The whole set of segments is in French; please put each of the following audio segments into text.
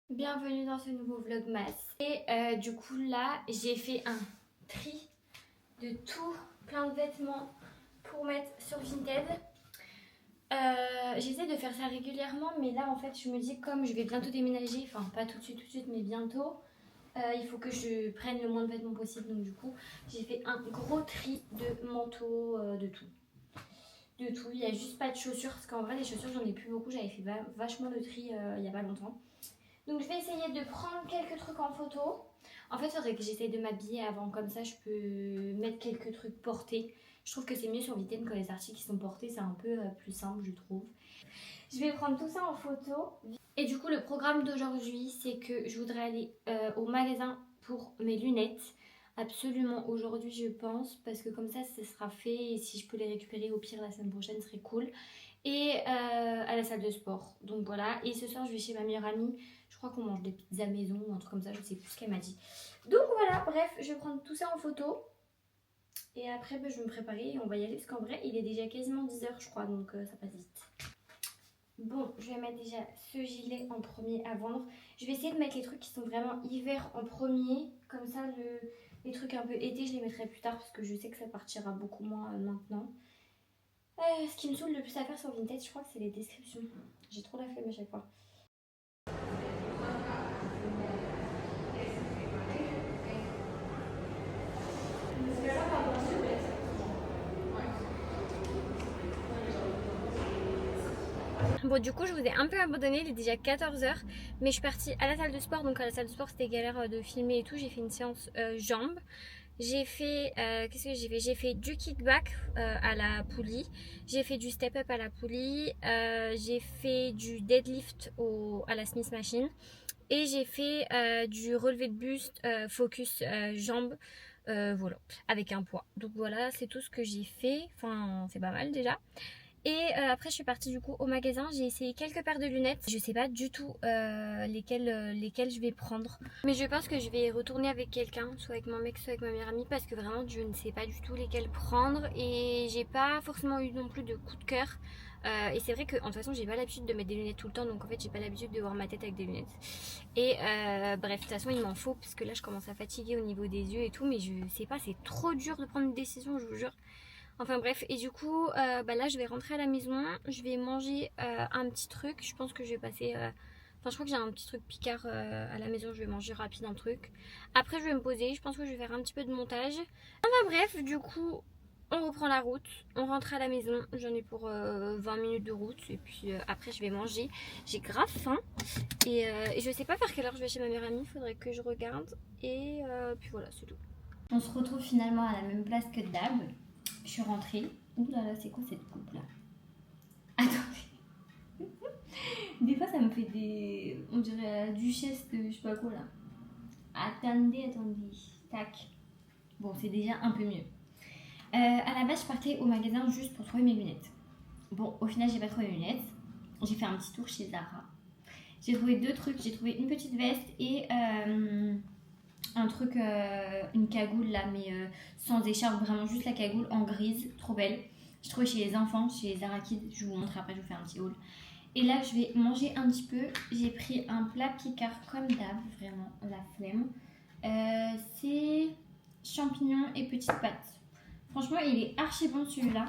Bienvenue dans ce nouveau vlogmas. Et du coup là j'ai fait un tri de tout, plein de vêtements pour mettre sur Vinted. J'essaie de faire ça régulièrement, mais là en fait je me dis comme je vais bientôt déménager, enfin pas tout de suite mais bientôt, il faut que je prenne le moins de vêtements possible. Donc du coup j'ai fait un gros tri de manteaux, de tout. Il n'y a juste pas de chaussures parce qu'en vrai les chaussures j'en ai plus beaucoup, j'avais fait vachement de tri il n'y a pas longtemps. Donc je vais essayer de prendre quelques trucs en photo. En fait il faudrait que j'essaye de m'habiller avant, comme ça je peux mettre quelques trucs portés. Je trouve que c'est mieux sur Vinted quand les articles qui sont portés, c'est un peu plus simple je trouve. Je vais prendre tout ça en photo. Et du coup le programme d'aujourd'hui c'est que je voudrais aller au magasin pour mes lunettes. Absolument aujourd'hui je pense, parce que comme ça ce sera fait et si je peux les récupérer au pire la semaine prochaine ce serait cool. Et à la salle de sport, donc voilà. Et ce soir je vais chez ma meilleure amie, je crois qu'on mange des pizzas maison ou un truc comme ça, je sais plus ce qu'elle m'a dit. Donc voilà, bref, je vais prendre tout ça en photo. Et après je vais me préparer et on va y aller parce qu'en vrai il est déjà quasiment 10h je crois, donc ça passe vite. Bon, je vais mettre déjà ce gilet en premier à vendre. Je vais essayer de mettre les trucs qui sont vraiment hiver en premier. Comme ça, les trucs un peu été, je les mettrai plus tard parce que je sais que ça partira beaucoup moins maintenant. Ce qui me saoule le plus à faire sur Vinted, je crois que c'est les descriptions. J'ai trop la flemme à chaque fois. Bon du coup je vous ai un peu abandonné, il est déjà 14h. Mais je suis partie à la salle de sport. Donc à la salle de sport c'était galère de filmer et tout. J'ai fait une séance jambes. J'ai fait, qu'est-ce que j'ai fait? J'ai fait du kickback à la poulie. J'ai fait du step up à la poulie. J'ai fait du deadlift à la Smith Machine. Et j'ai fait du relevé de buste focus jambes. Voilà, avec un poids. Donc voilà, c'est tout ce que j'ai fait. Enfin, c'est pas mal déjà. Et après je suis partie du coup au magasin, j'ai essayé quelques paires de lunettes. Je sais pas du tout lesquelles je vais prendre. Mais je pense que je vais retourner avec quelqu'un, soit avec mon mec, soit avec ma meilleure amie, parce que vraiment je ne sais pas du tout lesquelles prendre. Et j'ai pas forcément eu non plus de coup de cœur. Et c'est vrai que en toute façon j'ai pas l'habitude de mettre des lunettes tout le temps, donc en fait j'ai pas l'habitude de voir ma tête avec des lunettes. Et bref, de toute façon il m'en faut, parce que là je commence à fatiguer au niveau des yeux et tout, mais je sais pas, c'est trop dur de prendre une décision, je vous jure. Enfin bref, et du coup, là je vais rentrer à la maison, je vais manger un petit truc. Je pense que je vais passer... Enfin je crois que j'ai un petit truc Picard à la maison, je vais manger rapide un truc. Après je vais me poser, je pense que je vais faire un petit peu de montage. Enfin bref, du coup, on reprend la route, on rentre à la maison. J'en ai pour 20 minutes de route et puis après je vais manger. J'ai grave faim et je sais pas vers quelle heure je vais chez ma meilleure amie, faudrait que je regarde. Et puis voilà, c'est tout. On se retrouve finalement à la même place que d'hab. Je suis rentrée. Ouh là là, c'est quoi cette coupe là? Attendez. Des fois ça me fait des... On dirait la duchesse de je sais pas quoi là. Attendez. Tac. Bon, c'est déjà un peu mieux. À la base, je partais au magasin juste pour trouver mes lunettes. Bon, au final, j'ai pas trouvé mes lunettes. J'ai fait un petit tour chez Zara. J'ai trouvé deux trucs. J'ai trouvé une petite veste et un truc, une cagoule là, mais sans écharpe, vraiment juste la cagoule en grise, trop belle. J'ai trouvé chez les enfants, chez Zara Kids, je vous montre après, je vous fais un petit haul. Et là, je vais manger un petit peu. J'ai pris un plat Picard comme d'hab, vraiment la flemme. C'est champignons et petites pâtes. Franchement, il est archi bon celui-là.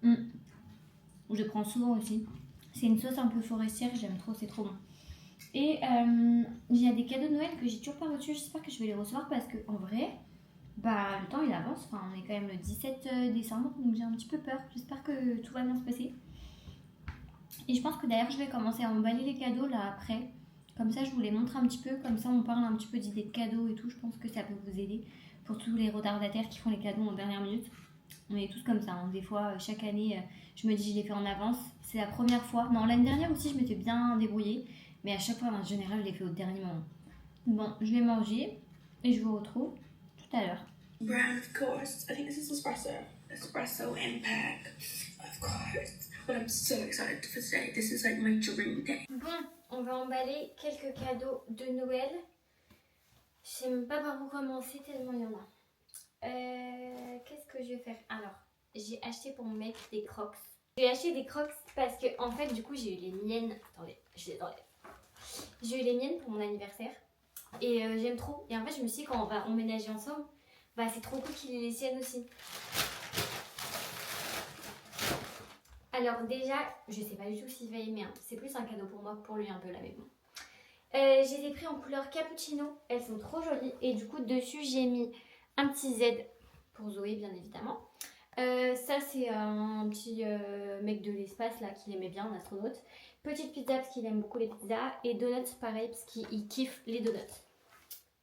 Je prends souvent aussi. C'est une sauce un peu forestière, j'aime trop, c'est trop bon. Et il y a des cadeaux de Noël que j'ai toujours pas reçus. J'espère que je vais les recevoir parce que en vrai, bah le temps il avance. Enfin, on est quand même le 17 décembre, donc j'ai un petit peu peur. J'espère que tout va bien se passer. Et je pense que d'ailleurs je vais commencer à emballer les cadeaux là après. Comme ça, je vous les montre un petit peu. Comme ça, on parle un petit peu d'idées de cadeaux et tout. Je pense que ça peut vous aider pour tous les retardataires qui font les cadeaux en dernière minute. On est tous comme ça. Hein. Des fois, chaque année, je me dis je les fais en avance. C'est la première fois. Non, l'année dernière aussi, je m'étais bien débrouillée. Mais à chaque fois, en général, je les fais au dernier moment. Bon, je vais manger et je vous retrouve tout à l'heure. Brown, of course. I think this is espresso. Espresso impact, of course. But I'm so excited for today. This is like my dream day. Bon, on va emballer quelques cadeaux de Noël. Je sais même pas par où commencer tellement il y en a. Qu'est-ce que je vais faire? Alors, j'ai acheté pour mon mec des Crocs. J'ai acheté des Crocs parce que en fait du coup j'ai eu les miennes. Attendez, je les enlève. J'ai eu les miennes pour mon anniversaire et j'aime trop. Et en fait je me suis dit quand on va emménager ensemble, bah c'est trop cool qu'il ait les siennes aussi. Alors déjà, je sais pas du tout s'il va aimer, hein. C'est plus un cadeau pour moi que pour lui un peu là mais bon. Je les ai pris en couleur cappuccino, elles sont trop jolies et du coup dessus j'ai mis un petit Z pour Zoé bien évidemment. Ça c'est un petit mec de l'espace là qu'il aimait bien, un astronaute. Petite pizza parce qu'il aime beaucoup les pizzas et donuts pareil parce qu'il kiffe les donuts.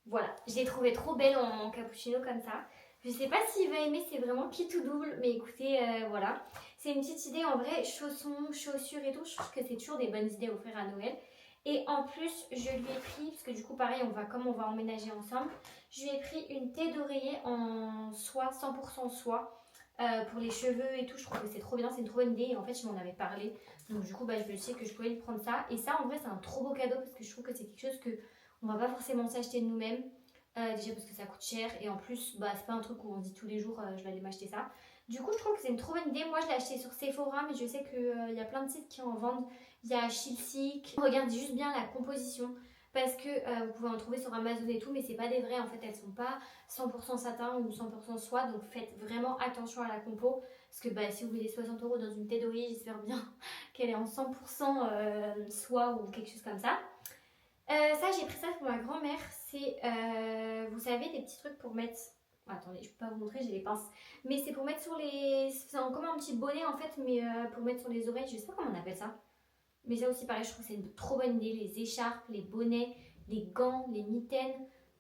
Voilà, je l'ai trouvé trop belle en cappuccino comme ça. Je sais pas s'il va aimer, c'est vraiment kit ou double, mais écoutez, voilà. C'est une petite idée en vrai, chaussons, chaussures et tout, je trouve que c'est toujours des bonnes idées à offrir à Noël. Et en plus, je lui ai pris, parce que du coup pareil, comme on va emménager ensemble, je lui ai pris une thé d'oreiller en soie, 100% soie. Pour les cheveux et tout, je trouve que c'est trop bien, c'est une trop bonne idée. Et en fait, je m'en avais parlé. Donc du coup, bah, je me suis dit que je pouvais lui prendre ça. Et ça, en vrai, c'est un trop beau cadeau parce que je trouve que c'est quelque chose que on va pas forcément s'acheter de nous-mêmes. Déjà parce que ça coûte cher. Et en plus, bah, c'est pas un truc où on se dit tous les jours, je vais aller m'acheter ça. Du coup, je trouve que c'est une trop bonne idée. Moi, je l'ai acheté sur Sephora, mais je sais qu'il y a plein de sites qui en vendent. Il y a Chilsic. Regardez juste bien la composition. Parce que vous pouvez en trouver sur Amazon et tout, mais c'est pas des vrais en fait, elles sont pas 100% satin ou 100% soie, donc faites vraiment attention à la compo. Parce que bah, si vous mettez 60 € dans une tête d'oreiller, j'espère bien qu'elle est en 100% soie ou quelque chose comme ça. Ça, j'ai pris ça pour ma grand-mère. C'est, vous savez, des petits trucs pour mettre. Attendez, je peux pas vous montrer, j'ai les pinces. Mais c'est pour mettre sur les. C'est comme un petit bonnet en fait, mais pour mettre sur les oreilles. Je sais pas comment on appelle ça. Mais ça aussi, pareil, je trouve que c'est une trop bonne idée. Les écharpes, les bonnets, les gants, les mitaines.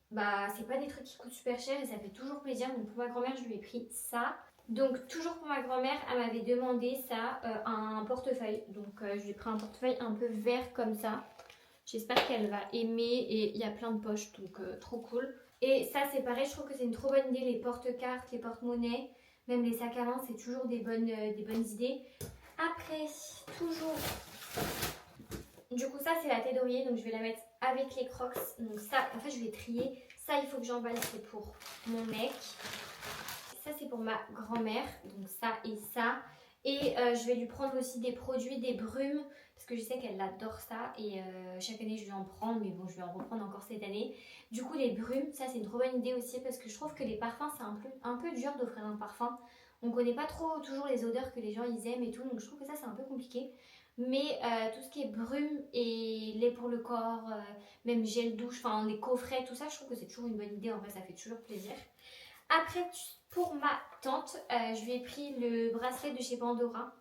Bah, c'est pas des trucs qui coûtent super cher et ça fait toujours plaisir. Donc, pour ma grand-mère, je lui ai pris ça. Donc, toujours pour ma grand-mère, elle m'avait demandé ça, un portefeuille. Donc, je lui ai pris un portefeuille un peu vert comme ça. J'espère qu'elle va aimer et il y a plein de poches, donc trop cool. Et ça, c'est pareil, je trouve que c'est une trop bonne idée. Les porte-cartes, les porte-monnaies, même les sacs à main, c'est toujours des bonnes idées. Après, toujours. Du coup, ça, c'est la tête d'oreiller, donc je vais la mettre avec les Crocs. Donc ça, en fait, je vais trier. Ça, il faut que j'emballe, c'est pour mon mec. Ça, c'est pour ma grand-mère, donc ça et ça. Et je vais lui prendre aussi des produits, des brumes, parce que je sais qu'elle adore ça. Et chaque année, je lui en prends, mais bon, je vais en reprendre encore cette année. Du coup, les brumes, ça, c'est une trop bonne idée aussi, parce que je trouve que les parfums, c'est un peu dur d'offrir un parfum. On connaît pas trop toujours les odeurs que les gens ils aiment et tout, donc je trouve que ça, c'est un peu compliqué. Mais tout ce qui est brume et lait pour le corps, même gel douche, enfin les coffrets, tout ça, je trouve que c'est toujours une bonne idée. En vrai, ça fait toujours plaisir. Après, pour ma tante, je lui ai pris le bracelet de chez Pandora.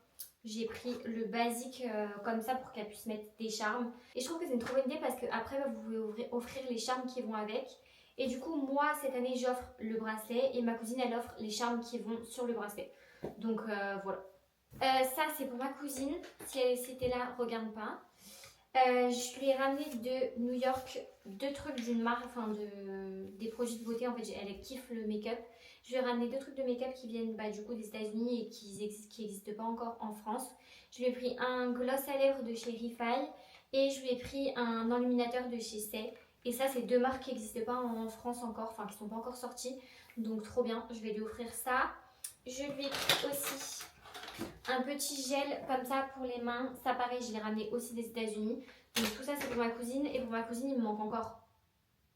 J'ai pris le basique comme ça pour qu'elle puisse mettre des charmes. Et je trouve que c'est une trop bonne idée parce qu'après, vous pouvez offrir les charmes qui vont avec. Et du coup, moi, cette année, j'offre le bracelet et ma cousine, elle offre les charmes qui vont sur le bracelet. Donc voilà. Ça, c'est pour ma cousine. Si elle était là, regarde pas. Je lui ai ramené de New York 2 trucs d'une marque, enfin des produits de beauté. En fait, elle kiffe le make-up. Je lui ai ramené 2 trucs de make-up qui viennent du coup des États-Unis et qui n'existent pas encore en France. Je lui ai pris un gloss à lèvres de chez Refi et je lui ai pris un enluminateur de chez Say. Et ça, c'est 2 marques qui n'existent pas en France encore, enfin qui sont pas encore sorties. Donc trop bien, je vais lui offrir ça. Je lui ai pris aussi un petit gel comme ça pour les mains. Ça pareil, je l'ai ramené aussi des États-Unis. Donc tout ça c'est pour ma cousine. Et pour ma cousine, il me manque encore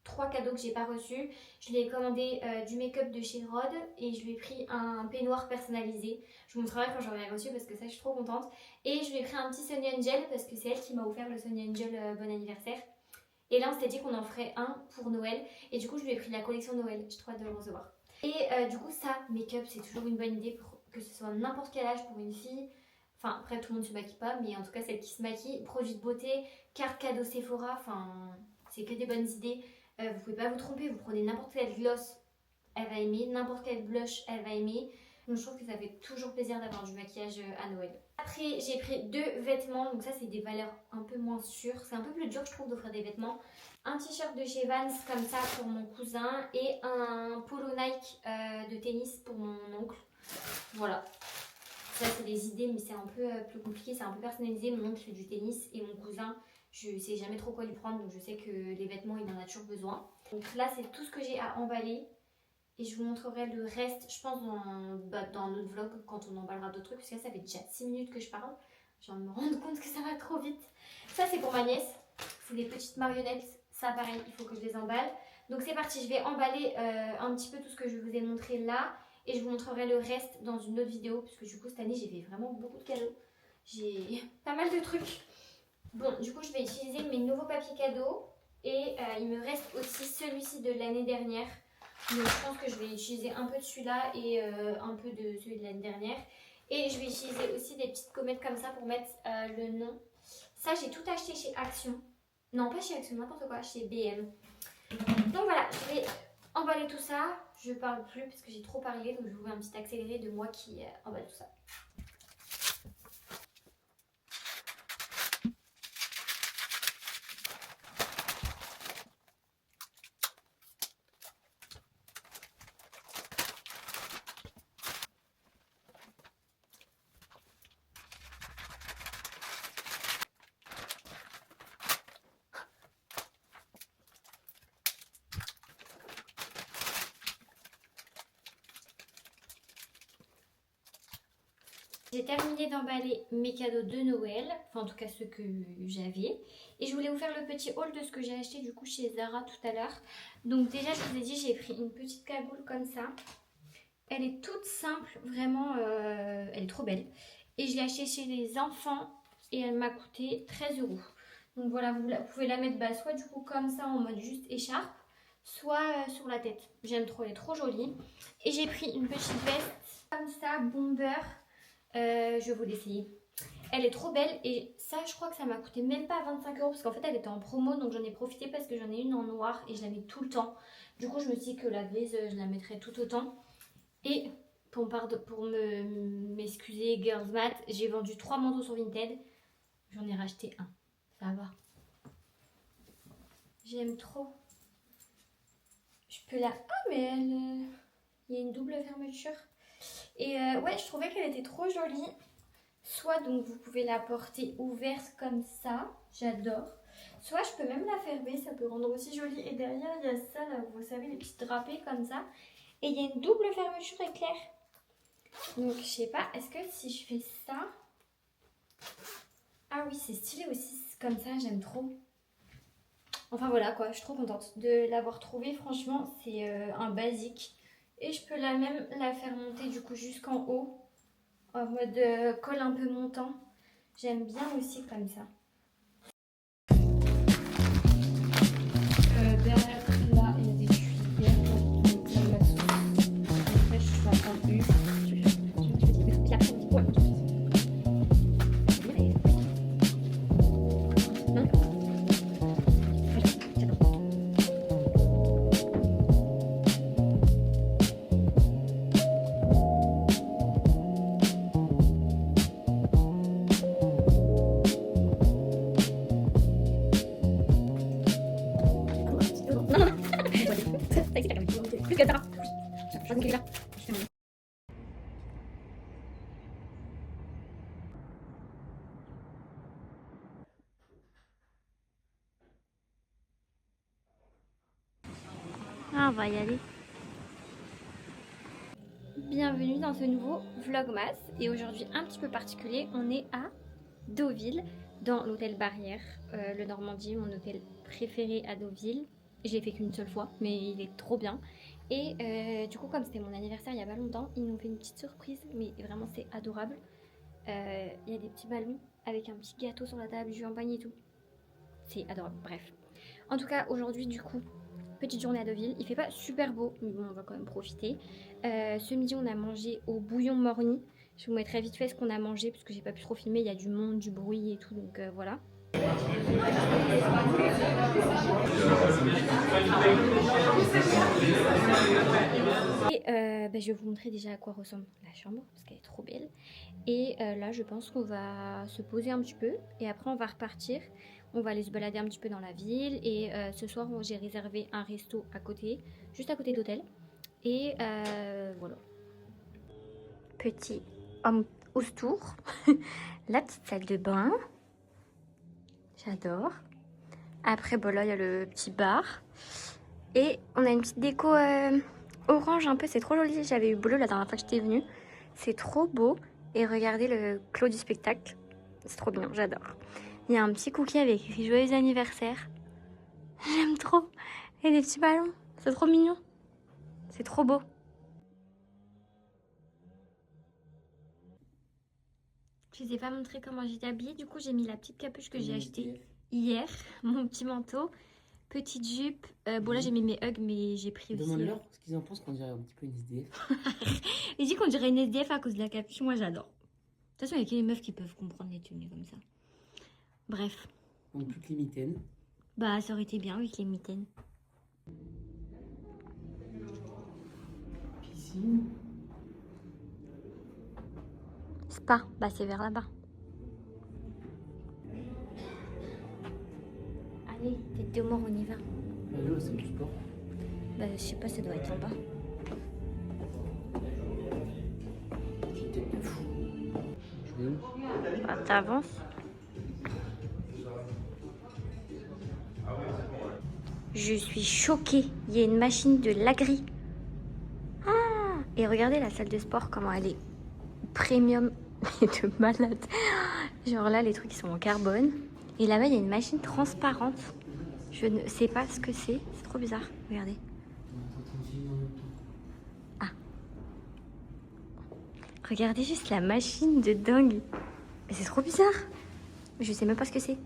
3 cadeaux que j'ai pas reçus. Je lui ai commandé du make-up de chez Rod et je lui ai pris un peignoir personnalisé. Je vous montrerai quand j'aurai reçu parce que ça je suis trop contente. Et je lui ai pris un petit Sonny Angel parce que c'est elle qui m'a offert le Sonny Angel bon anniversaire. Et là on s'était dit qu'on en ferait un pour Noël. Et du coup je lui ai pris la collection Noël. J'ai trop hâte de le recevoir. Et du coup ça, make-up c'est toujours une bonne idée pour que ce soit n'importe quel âge pour une fille. Enfin, après, tout le monde ne se maquille pas, mais en tout cas, celle qui se maquille, produits de beauté, carte cadeau Sephora, enfin, c'est que des bonnes idées. Vous pouvez pas vous tromper, vous prenez n'importe quel gloss, elle va aimer, n'importe quel blush, elle va aimer. Donc, je trouve que ça fait toujours plaisir d'avoir du maquillage à Noël. Après, j'ai pris 2 vêtements, donc ça, c'est des valeurs un peu moins sûres. C'est un peu plus dur, je trouve, d'offrir des vêtements. Un t-shirt de chez Vans, comme ça, pour mon cousin, et un polo Nike de tennis pour mon oncle. Voilà, ça c'est des idées mais c'est un peu plus compliqué, c'est un peu personnalisé. Mon oncle fait du tennis et mon cousin, je sais jamais trop quoi lui prendre, donc je sais que les vêtements il en a toujours besoin. Donc là c'est tout ce que j'ai à emballer. Et je vous montrerai le reste, je pense, dans notre vlog quand on emballera d'autres trucs. Parce que là, ça fait déjà 6 minutes que je parle. Je viens de me rendre compte que ça va trop vite. Ça, c'est pour ma nièce. C'est des petites marionnettes. Ça, pareil, il faut que je les emballe. Donc, c'est parti. Je vais emballer un petit peu tout ce que je vous ai montré là. Et je vous montrerai le reste dans une autre vidéo. Parce que du coup, cette année, j'ai fait vraiment beaucoup de cadeaux. J'ai pas mal de trucs. Bon, du coup, je vais utiliser mes nouveaux papiers cadeaux. Et il me reste aussi celui-ci de l'année dernière. Donc je pense que je vais utiliser un peu de celui-là et un peu de celui de l'année dernière. Et je vais utiliser aussi des petites gommettes comme ça pour mettre le nom. Ça, j'ai tout acheté chez Action. Non, pas chez Action, n'importe quoi, chez BM. Donc voilà, je vais emballer tout ça. Je parle plus parce que j'ai trop parlé, donc je vous fais un petit accéléré de moi qui emballe tout ça. J'ai terminé d'emballer mes cadeaux de Noël, enfin en tout cas ceux que j'avais. Et je voulais vous faire le petit haul de ce que j'ai acheté du coup chez Zara tout à l'heure. Donc déjà je vous ai dit, j'ai pris une petite cagoule comme ça. Elle est toute simple, vraiment, elle est trop belle. Et je l'ai achetée chez les enfants et elle m'a coûté 13 euros. Donc voilà, vous pouvez la mettre soit du coup comme ça en mode juste écharpe, soit sur la tête. J'aime trop, elle est trop jolie. Et j'ai pris une petite veste comme ça, bomber. Je vais vous l'essayer. Elle est trop belle et ça, je crois que ça m'a coûté même pas 25 euros parce qu'en fait, elle était en promo donc j'en ai profité parce que j'en ai une en noir et je la mets tout le temps. Du coup, je me suis dit que la grise, je la mettrais tout autant. Et pour m'excuser, Girls Math, j'ai vendu 3 manteaux sur Vinted. J'en ai racheté un. Ça va. J'aime trop. Je peux la... Ah, mais elle... Il y a une double fermeture. Et ouais, je trouvais qu'elle était trop jolie. Soit donc vous pouvez la porter ouverte comme ça, j'adore. Soit je peux même la fermer, ça peut rendre aussi jolie. Et derrière il y a ça là, vous savez, les petites drapés comme ça. Et il y a une double fermeture éclair. Donc je sais pas, est-ce que si je fais ça... Ah oui, c'est stylé aussi comme ça, j'aime trop. Enfin voilà quoi, je suis trop contente de l'avoir trouvé. Franchement, c'est un basique. Et je peux même la faire monter du coup jusqu'en haut. En mode col un peu montant. J'aime bien aussi comme ça. Derrière là, il y a des cuillères. Ça me passe. Après, je vais en prendre une. Ah, on va y aller. Bienvenue dans ce nouveau Vlogmas. Et aujourd'hui un petit peu particulier, on est à Deauville, dans l'hôtel Barrière, le Normandie, mon hôtel préféré à Deauville. Je l'ai fait qu'une seule fois, mais il est trop bien. Et du coup, comme c'était mon anniversaire il y a pas longtemps, ils nous ont fait une petite surprise, mais vraiment c'est adorable. Il y a des petits ballons avec un petit gâteau sur la table, du champagne et tout. C'est adorable, bref. En tout cas, aujourd'hui, du coup, petite journée à Deauville. Il fait pas super beau, mais bon, on va quand même profiter. Ce midi, on a mangé au bouillon Morny. Je vous mettrai vite fait ce qu'on a mangé, parce que j'ai pas pu trop filmer. Il y a du monde, du bruit et tout, donc voilà. Et je vais vous montrer déjà à quoi ressemble la chambre, parce qu'elle est trop belle. Et là, je pense qu'on va se poser un petit peu, et après on va repartir. On va aller se balader un petit peu dans la ville. Et ce soir, j'ai réservé un resto à côté, juste à côté de l'hôtel. Et voilà. Petit homme house-tour. La petite salle de bain. J'adore. Après, bon, là, il y a le petit bar. Et on a une petite déco orange un peu, c'est trop joli. J'avais eu bleu la dernière fois que j'étais venue. C'est trop beau. Et regardez le clos du spectacle. C'est trop bien, j'adore. Il y a un petit cookie avec écrit joyeux anniversaire. J'aime trop. Et des petits ballons, c'est trop mignon. C'est trop beau. Je vous ai pas montré comment j'étais habillée. Du coup, j'ai mis la petite capuche que j'ai achetée hier. Mon petit manteau. Petite jupe. Bon, là, j'ai mis mes Hugs, mais j'ai pris aussi... Demande-leur ce qu'ils en pensent qu'on dirait un petit peu une SDF. Il dit qu'on dirait une SDF à cause de la capuche. Moi, j'adore. De toute façon, il y a que les meufs qui peuvent comprendre les tenues comme ça. Bref. Donc plus que les mitaines. Bah, ça aurait été bien avec les mitaines. Piscine. Spa, bah c'est vers là-bas. Allez, tête de mort, on y va. Bah là, c'est du sport. Bah, je sais pas, ça doit être en bas. J'ai une tête de fou. Je vais où? Bah, t'avances. Je suis choquée. Il y a une machine de l'agri. Ah! Et regardez la salle de sport, comment elle est premium et de malade. Genre là, les trucs ils sont en carbone. Et là-bas, il y a une machine transparente. Je ne sais pas ce que c'est. C'est trop bizarre. Regardez. Ah. Regardez juste la machine de dingue. Mais c'est trop bizarre. Je sais même pas ce que c'est.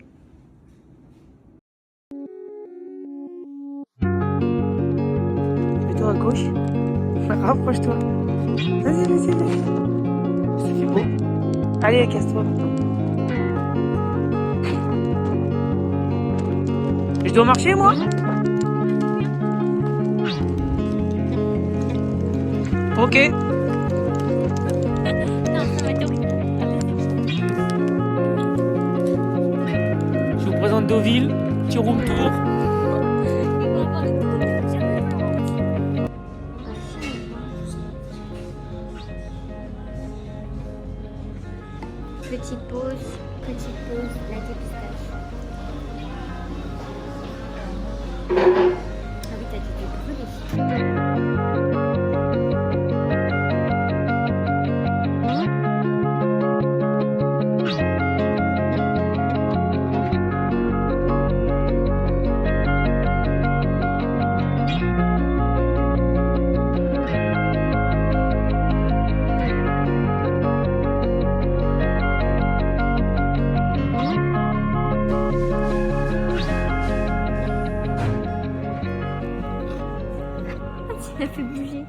Mets-toi à gauche. Rapproche-toi. Vas-y, vas-y, vas-y. Ça fait beau. Allez, casse-toi. Je dois marcher, moi? Ok. Je vous présente Deauville. Petit room tour. Petite pause, la dépistage. Ah oui, t'as dit de brûler. Ça fait bouger.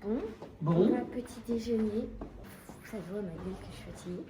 Bon, on va petit déjeuner. Ça se voit ma gueule que je suis fatiguée.